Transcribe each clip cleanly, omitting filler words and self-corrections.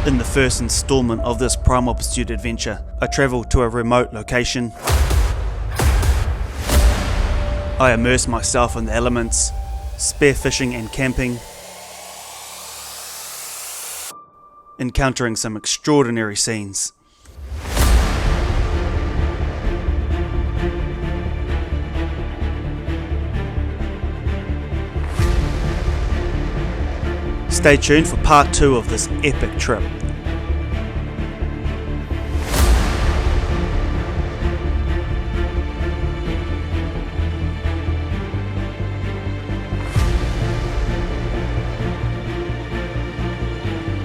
In the first installment of this Primal Pursuit adventure, I travel to a remote location. I immerse myself in the elements, spearfishing and camping, encountering some extraordinary scenes. Stay tuned for part 2 of this epic trip.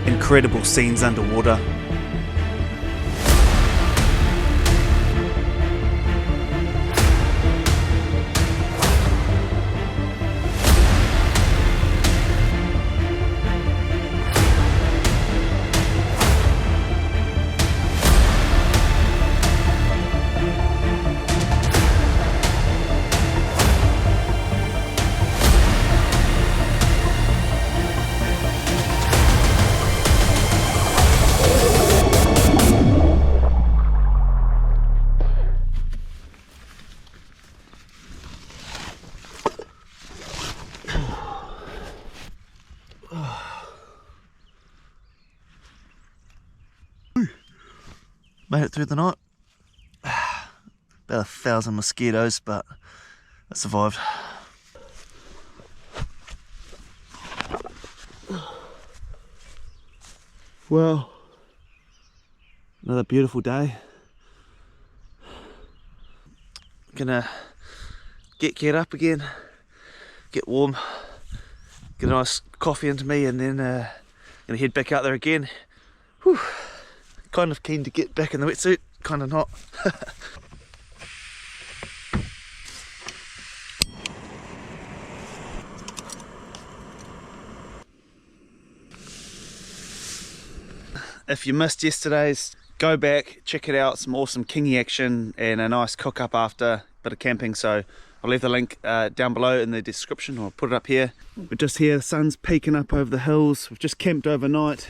Incredible scenes underwater. Made it through the night. About 1,000 mosquitoes, but I survived. Well, another beautiful day. Gonna get up again, get warm, get a nice coffee into me, and then gonna head back out there again. Whew. Kind of keen to get back in the wetsuit, kind of not. If you missed yesterday's, go back, check it out, some awesome kingy action and a nice cook up after, bit of camping. So I'll leave the link down below in the description, or I'll put it up here. We're just here, the sun's peeking up over the hills. We've just camped overnight.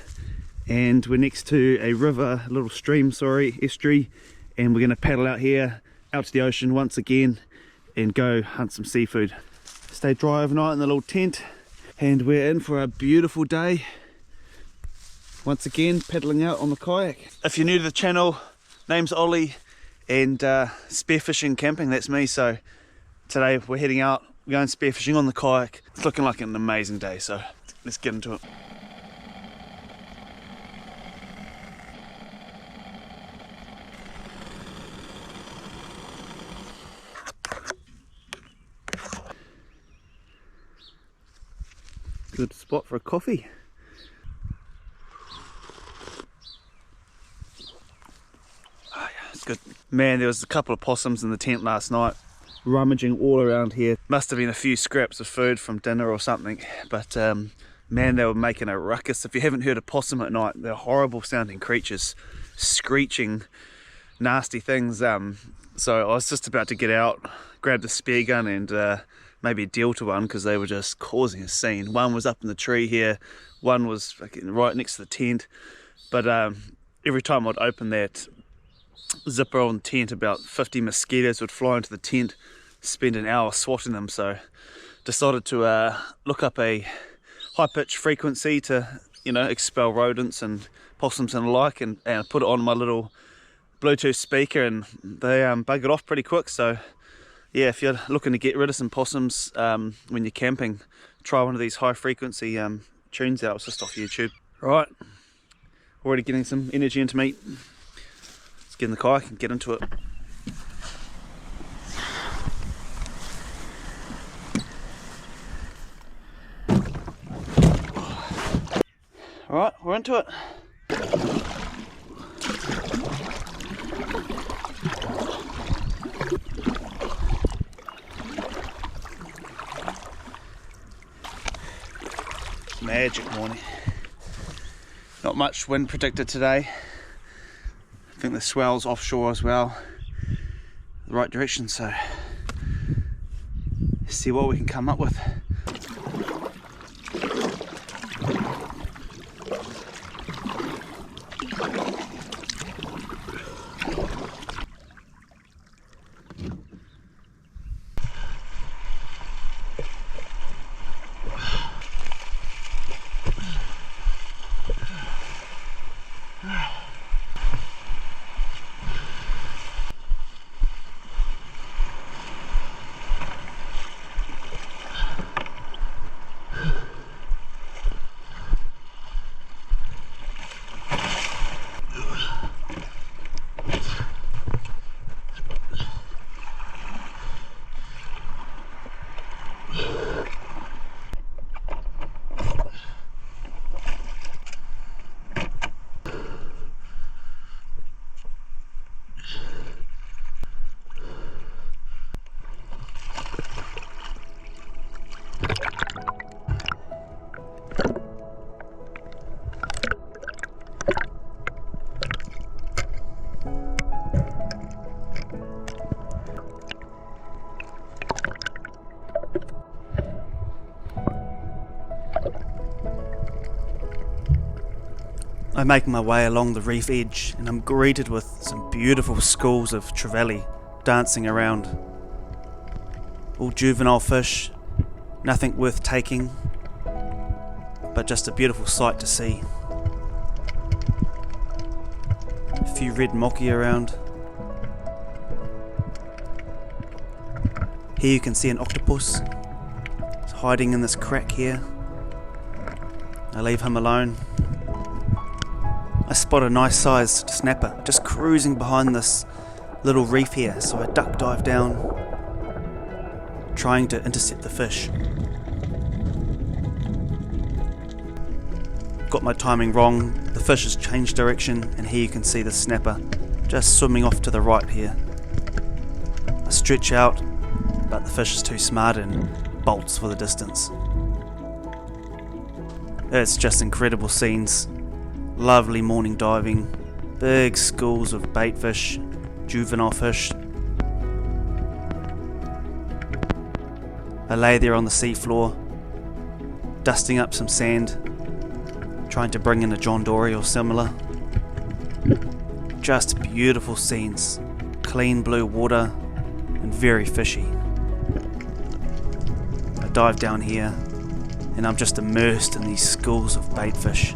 And we're next to a river, a little stream, estuary, and we're going to paddle out here, out to the ocean once again, and go hunt some seafood. Stay dry overnight in the little tent, and we're in for a beautiful day. Once again, paddling out on the kayak. If you're new to the channel, name's Ollie, and Spearfishing and Camping, that's me. So today we're heading out, we're going spearfishing on the kayak. It's looking like an amazing day, so let's get into it. Good spot for a coffee. Oh yeah, it's good. Man, there was a couple of possums in the tent last night, rummaging all around here. Must have been a few scraps of food from dinner or something, but man, they were making a ruckus. If you haven't heard a possum at night, they're horrible sounding creatures, screeching, nasty things. So I was just about to get out, grab the spear gun and maybe deal to one, because they were just causing a scene. One was up in the tree here, one was right next to the tent, but every time I'd open that zipper on the tent, about 50 mosquitoes would fly into the tent, spend an hour swatting them. So decided to look up a high-pitched frequency to, you know, expel rodents and possums and the like, and put it on my little Bluetooth speaker, and they buggered off pretty quick. So yeah, if you're looking to get rid of some possums when you're camping, try one of these high frequency tunes out. It's just off YouTube. Right, already getting some energy into me. Let's get in the kayak and get into it. Alright, we're into it. Magic morning. Not much wind predicted today. I think the swell's offshore as well, the right direction, so see what we can come up with. I make my way along the reef edge and I'm greeted with some beautiful schools of trevally dancing around. All juvenile fish, nothing worth taking, but just a beautiful sight to see. A few red moki around. Here you can see an octopus. It's hiding in this crack here. I leave him alone. I spot a nice sized snapper just cruising behind this little reef here, so I duck dive down, trying to intercept the fish. Got my timing wrong, the fish has changed direction, and here you can see the snapper just swimming off to the right here. I stretch out, but the fish is too smart and bolts for the distance. It's just incredible scenes. Lovely morning diving, big schools of bait fish, juvenile fish. I lay there on the seafloor, dusting up some sand, trying to bring in a John Dory or similar. Just beautiful scenes, clean blue water and very fishy. I dive down here and I'm just immersed in these schools of bait fish.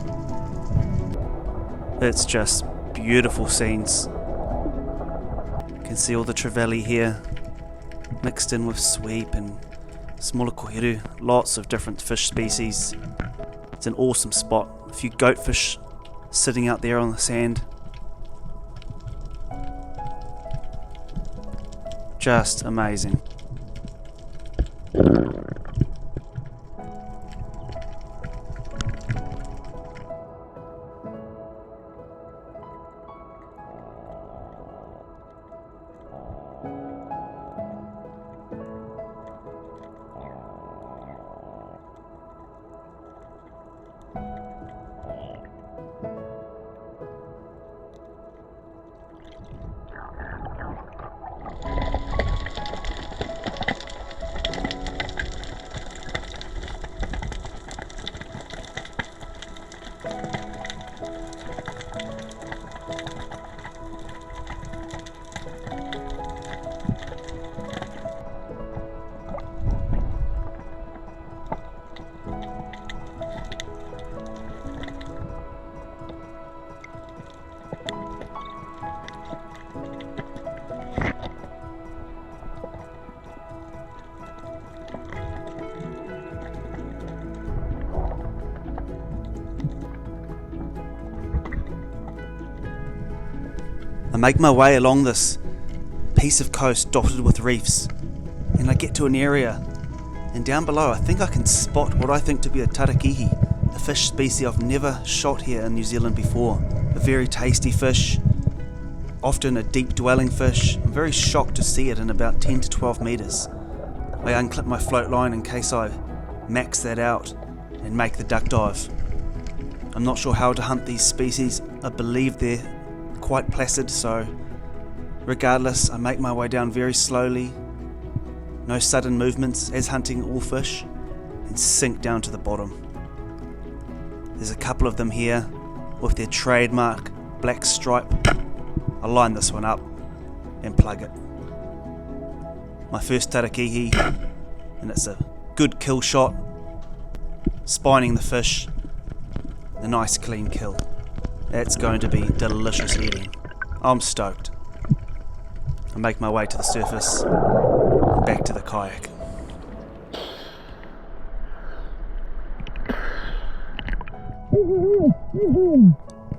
It's just beautiful scenes. You can see all the trevally here, mixed in with sweep and smaller koheru, lots of different fish species. It's an awesome spot. A few goatfish sitting out there on the sand. Just amazing. I make my way along this piece of coast dotted with reefs, and I get to an area, and down below I think I can spot what I think to be a tarakihi, a fish species I've never shot here in New Zealand before. A very tasty fish, often a deep dwelling fish. I'm very shocked to see it in about 10 to 12 metres. I unclip my float line in case I max that out and make the duck dive. I'm not sure how to hunt these species. I believe they're quite placid, so regardless, I make my way down very slowly, no sudden movements as hunting all fish, and sink down to the bottom. There's a couple of them here with their trademark black stripe. I line this one up and plug it. My first tarakihi, and it's a good kill shot, spining the fish, a nice clean kill. That's going to be delicious eating. I'm stoked. I make my way to the surface, back to the kayak.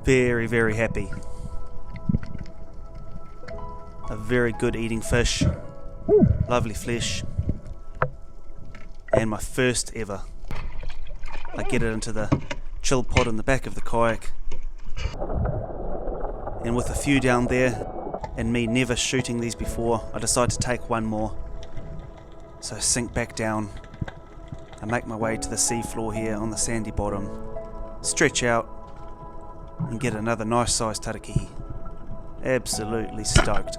Very, very happy. A very good eating fish, lovely flesh, and my first ever. I get it into the chill pod in the back of the kayak, and with a few down there and me never shooting these before, I decide to take one more. So I sink back down. I make my way to the seafloor here on the sandy bottom, stretch out and get another nice sized tarakihi. Absolutely stoked.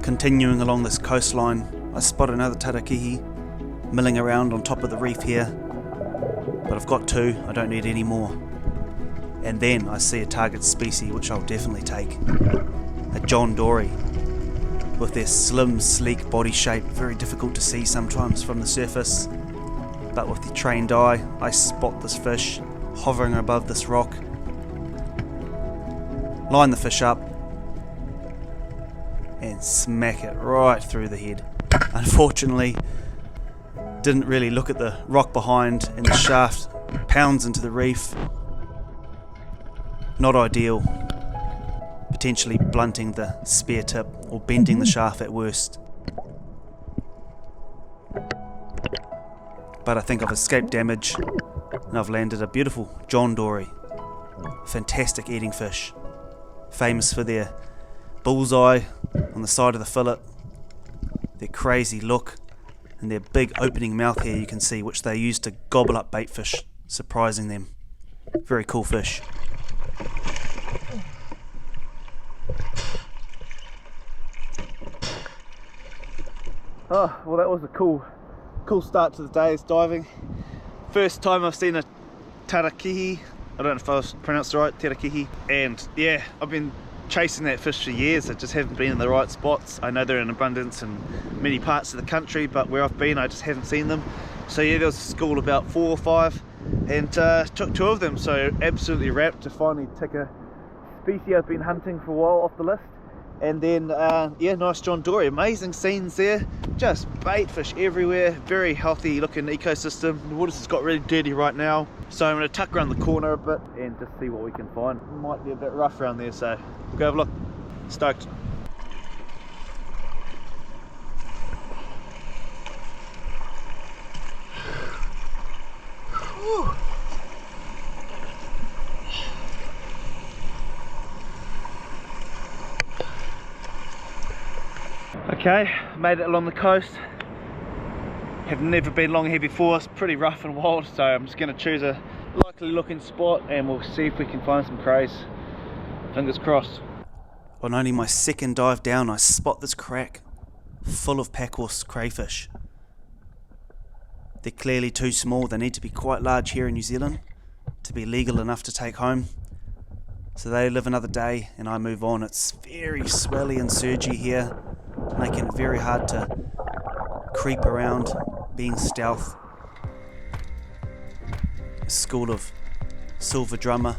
Continuing along this coastline, I spot another tarakihi milling around on top of the reef here, but I've got two, I don't need any more. And then I see a target species which I'll definitely take, a John Dory. With their slim, sleek body shape, very difficult to see sometimes from the surface, but with the trained eye, I spot this fish hovering above this rock, line the fish up, and smack it right through the head. Unfortunately, didn't really look at the rock behind, and the shaft pounds into the reef. Not ideal, potentially blunting the spear tip or bending the shaft at worst. But I think I've escaped damage and I've landed a beautiful John Dory. Fantastic eating fish, famous for their bullseye on the side of the fillet, their crazy look, and their big opening mouth here you can see, which they use to gobble up bait fish, surprising them. Very cool fish. Oh, well, that was a cool start to the day's diving. First time I've seen a tarakihi. I don't know if I pronounced it right, tarakihi. And yeah, I've been chasing that fish for years. I just haven't been in the right spots. I know they're in abundance in many parts of the country, but where I've been I just haven't seen them. So yeah, there was a school about 4 or 5 and took 2 of them, so absolutely wrapped to finally tick a species I've been hunting for a while off the list. And then yeah, nice John Dory. Amazing scenes there, just bait fish everywhere, very healthy looking ecosystem. The water's just got really dirty right now, so I'm going to tuck around the corner a bit and just see what we can find. It might be a bit rough around there, so we'll go have a look. Stoked. Whew. Okay, made it along the coast. Have never been along here before, it's pretty rough and wild, so I'm just going to choose a likely looking spot and we'll see if we can find some crays. Fingers crossed. On only my second dive down, I spot this crack full of packhorse crayfish. They're clearly too small, they need to be quite large here in New Zealand to be legal enough to take home. So they live another day and I move on. It's very swelly and surgy here, making it very hard to creep around, being stealth. A school of silver drummer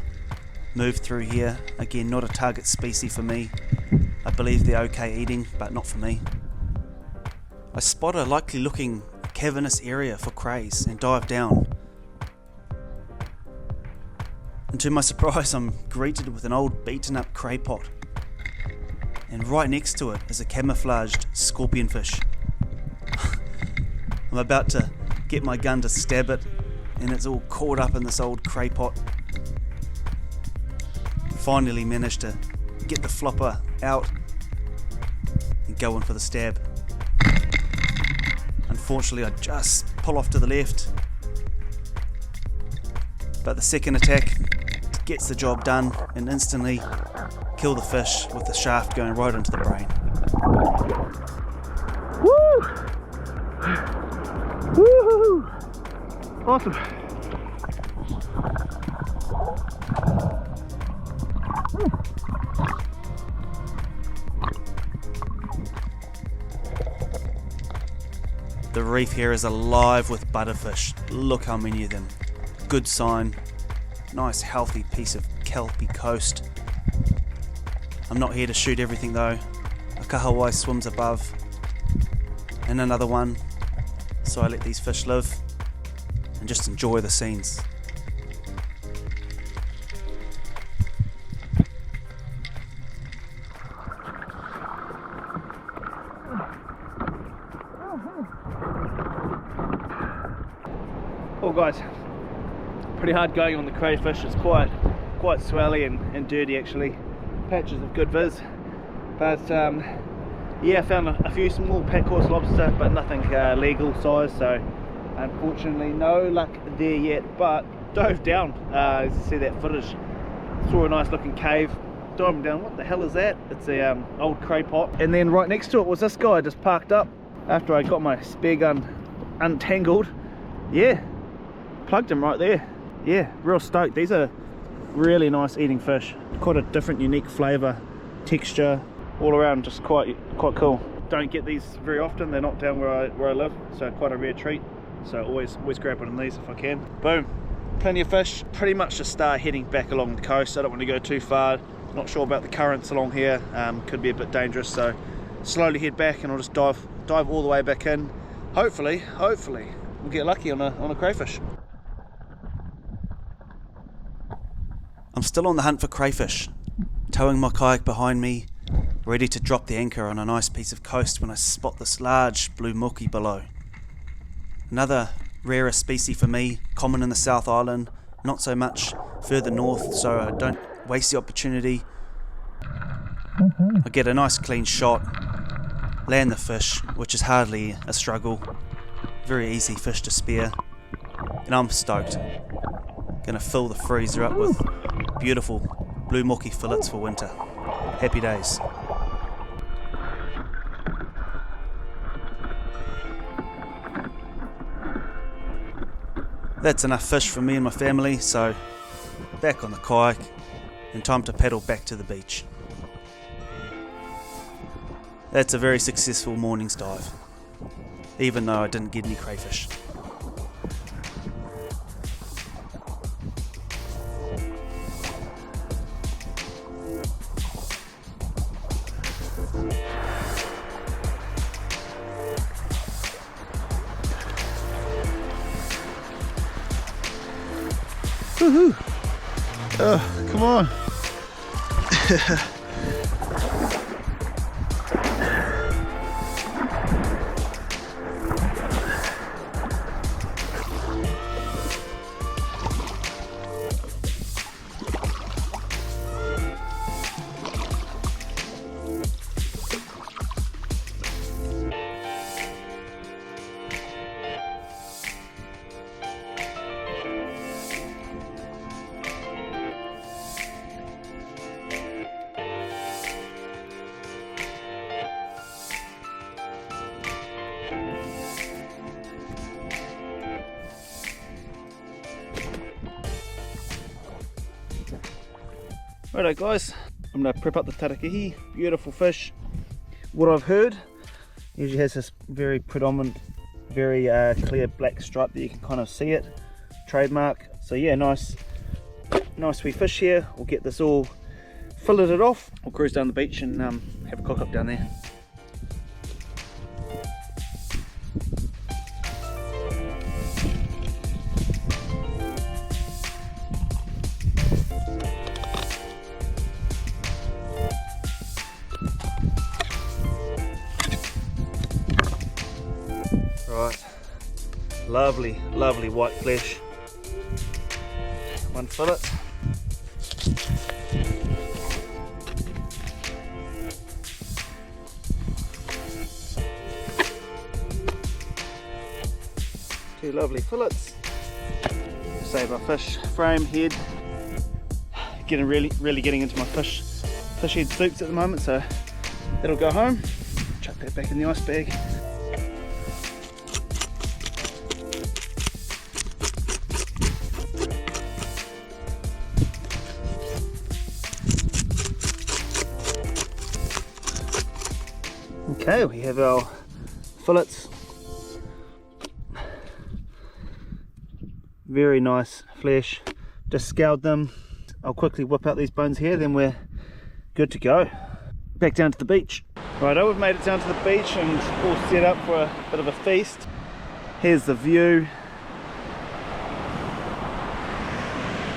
moved through here. Again, not a target species for me. I believe they're okay eating, but not for me. I spot a likely looking cavernous area for crays and dive down. And to my surprise, I'm greeted with an old beaten up cray pot. And right next to it is a camouflaged scorpionfish. I'm about to get my gun to stab it, and it's all caught up in this old cray pot. Finally managed to get the flopper out and go in for the stab. Unfortunately, I just pull off to the left, but the second attack gets the job done and instantly kill the fish with the shaft going right into the brain. Woo! Woo! Awesome. The reef here is alive with butterfish. Look how many of them. Good sign. Nice healthy piece of kelpy coast. I'm not here to shoot everything though. A kahawai swims above, and another one. So I let these fish live and just enjoy the scenes. Well guys, pretty hard going on the crayfish. It's quite swelly and dirty actually. Patches of good viz, but yeah, I found a few small pack horse lobster, but nothing legal size, so unfortunately no luck there yet. But dove down, as you see that footage, saw a nice looking cave, diving down. What the hell is that? It's a old cray pot, and then right next to it was this guy just parked up after I got my spear gun untangled. Yeah, plugged him right there. Yeah, real stoked. These are really nice eating fish, quite a different unique flavor, texture, all around just quite cool. Don't get these very often, they're not down where I live, so quite a rare treat. So always grab one of these if I can. Boom, plenty of fish. Pretty much just start heading back along the coast. I don't want to go too far, not sure about the currents along here, could be a bit dangerous, so slowly head back and I'll just dive all the way back in. Hopefully we'll get lucky on a crayfish. I'm still on the hunt for crayfish, towing my kayak behind me, ready to drop the anchor on a nice piece of coast when I spot this large blue muki below. Another rarer species for me, common in the South Island, not so much further north, so I don't waste the opportunity. I get a nice clean shot, land the fish, which is hardly a struggle, very easy fish to spear, and I'm stoked. Gonna fill the freezer up with beautiful blue muki fillets for winter. Happy days. That's enough fish for me and my family, so back on the kayak and time to paddle back to the beach. That's a very successful morning's dive, even though I didn't get any crayfish. Woohoo! Oh, come on! Righto guys, I'm going to prep up the tarakihi, beautiful fish. What I've heard, usually has this very predominant, very clear black stripe that you can kind of see it, trademark. So yeah, nice wee fish here. We'll get this all filleted off. We'll cruise down the beach and have a cock up down there. Right, lovely white flesh. One fillet. Two lovely fillets. Save our fish frame head. Really getting into my fish head soups at the moment, so that'll go home. Chuck that back in the ice bag. Okay, we have our fillets. Very nice flesh. Just scoured them. I'll quickly whip out these bones here, then we're good to go. Back down to the beach. Right, we've made it down to the beach and all set up for a bit of a feast. Here's the view.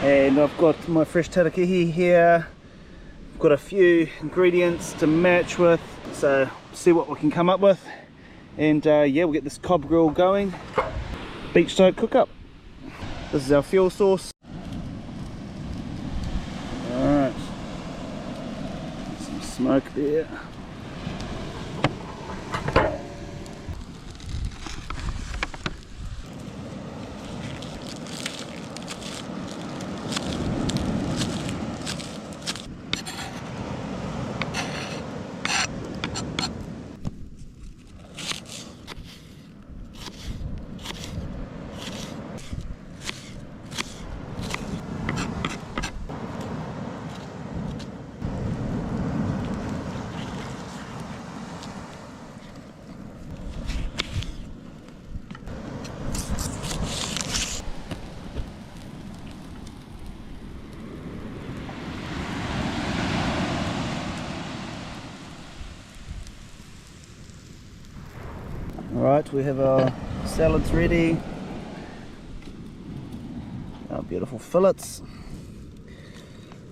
And I've got my fresh tarakihi here. I've got a few ingredients to match with, so see what we can come up with. And yeah, we'll get this cob grill going. Beachside cook up. This is our fuel source. Alright. Some smoke there. Alright, we have our salads ready, our beautiful fillets.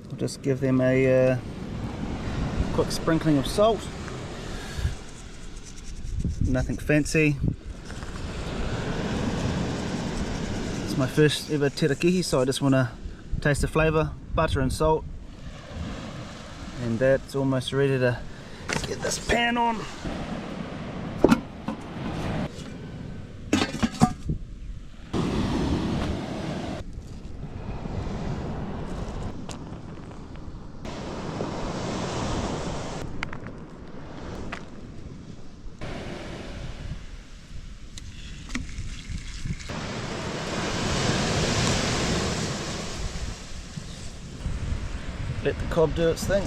We'll just give them a quick sprinkling of salt, nothing fancy. It's my first ever tarakihi, so I just want to taste the flavour, butter and salt, and that's almost ready to get this pan on. Let the cob do its thing.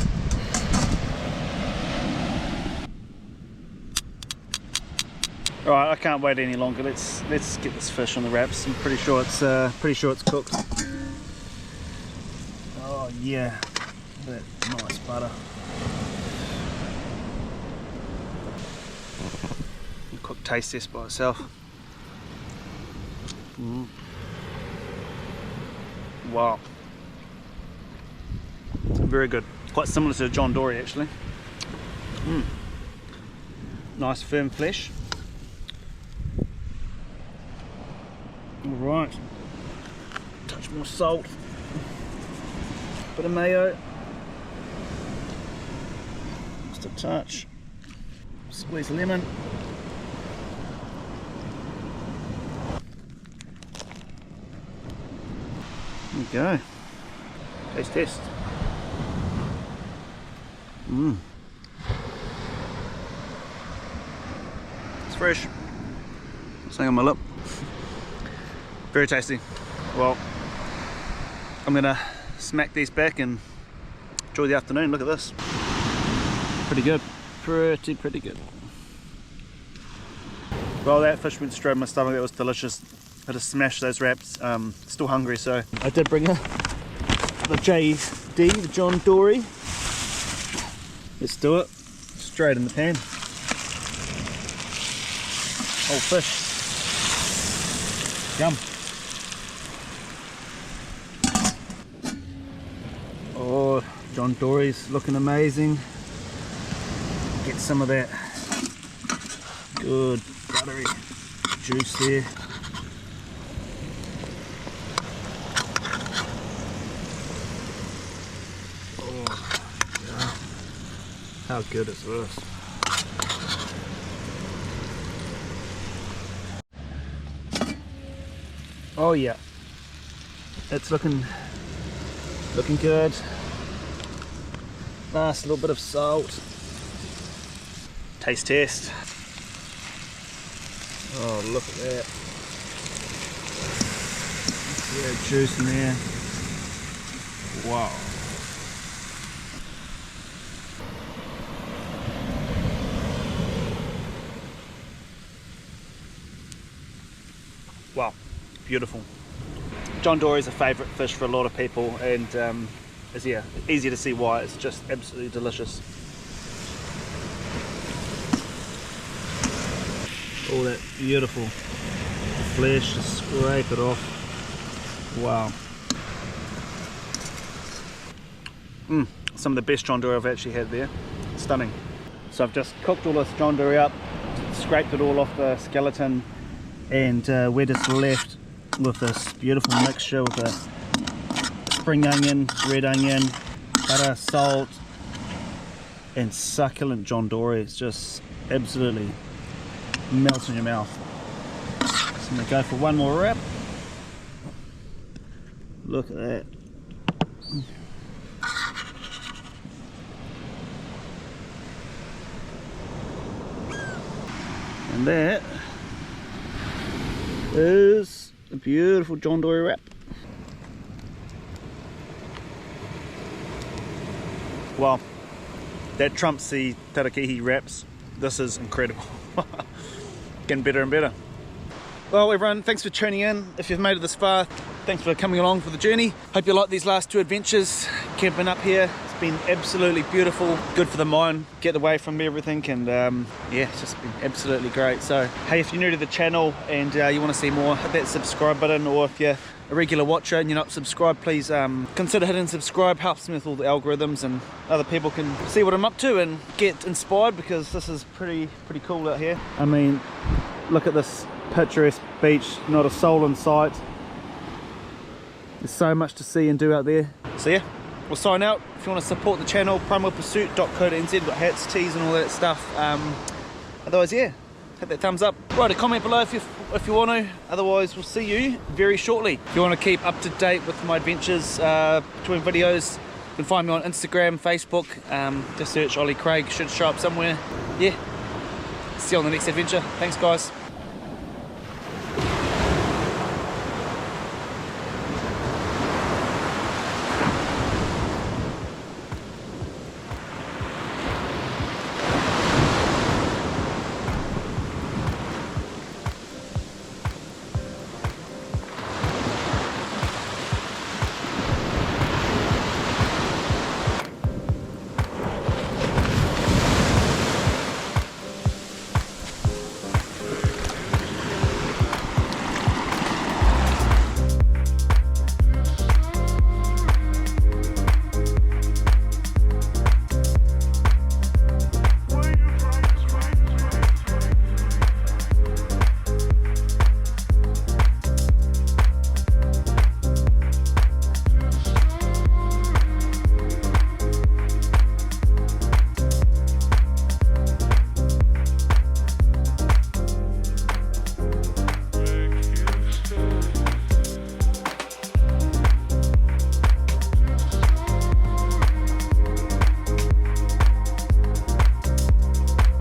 Alright, I can't wait any longer. Let's get this fish on the wraps. I'm pretty sure it's cooked. Oh yeah, that nice butter. Quick taste test by itself. Wow. Very good. Quite similar to John Dory actually. Nice firm flesh. Alright. Touch more salt. Bit of mayo. Just a touch. Squeeze lemon. There we go. Taste test. It's fresh. Something on my lip. Very tasty. Well, I'm gonna smack these back and enjoy the afternoon. Look at this. Pretty good. Pretty good. Well, that fish went straight in my stomach. That was delicious. I just smashed those wraps. Still hungry, so I did bring the JD, the John Dory. Let's do it. Straight in the pan. Whole fish. Yum. Oh, John Dory's looking amazing. Get some of that good buttery juice there. How good is this? Oh yeah, it's looking good. Nice little bit of salt. Taste test. Oh, look at that. Yeah, juice in there. Wow. Wow, beautiful. John Dory is a favourite fish for a lot of people, and it's easy to see why. It's just absolutely delicious. all that beautiful flesh, just scrape it off. Wow. Some of the best John Dory I've actually had there. Stunning. So I've just cooked all this John Dory up, scraped it all off the skeleton, and we're just left with this beautiful mixture with the spring onion, red onion, butter, salt, and succulent John Dory. It's just absolutely melts in your mouth. So I'm going to go for one more wrap. Look at that. And that is a beautiful John Dory wrap. Wow, that trumps the tarakihi wraps. This is incredible. Getting better and better. Well everyone, thanks for tuning in. If you've made it this far, thanks for coming along for the journey. Hope you like these last 2 adventures camping up here. It's been absolutely beautiful, good for the mind, get away from everything, and yeah, it's just been absolutely great. So hey, if you're new to the channel and you want to see more, hit that subscribe button, or if you're a regular watcher and you're not subscribed, please consider hitting subscribe. Helps me with all the algorithms, and other people can see what I'm up to and get inspired, because this is pretty cool out here. I mean, look at this picturesque beach, not a soul in sight. There's so much to see and do out there. So yeah, we'll sign out. If you want to support the channel, primalpursuit.co.nz, got hats, tees and all that stuff. Otherwise, yeah, hit that thumbs up. Write a comment below if you want to. Otherwise, we'll see you very shortly. If you want to keep up to date with my adventures between videos, you can find me on Instagram, Facebook. Just search Ollie Craig, should show up somewhere. Yeah, see you on the next adventure. Thanks guys.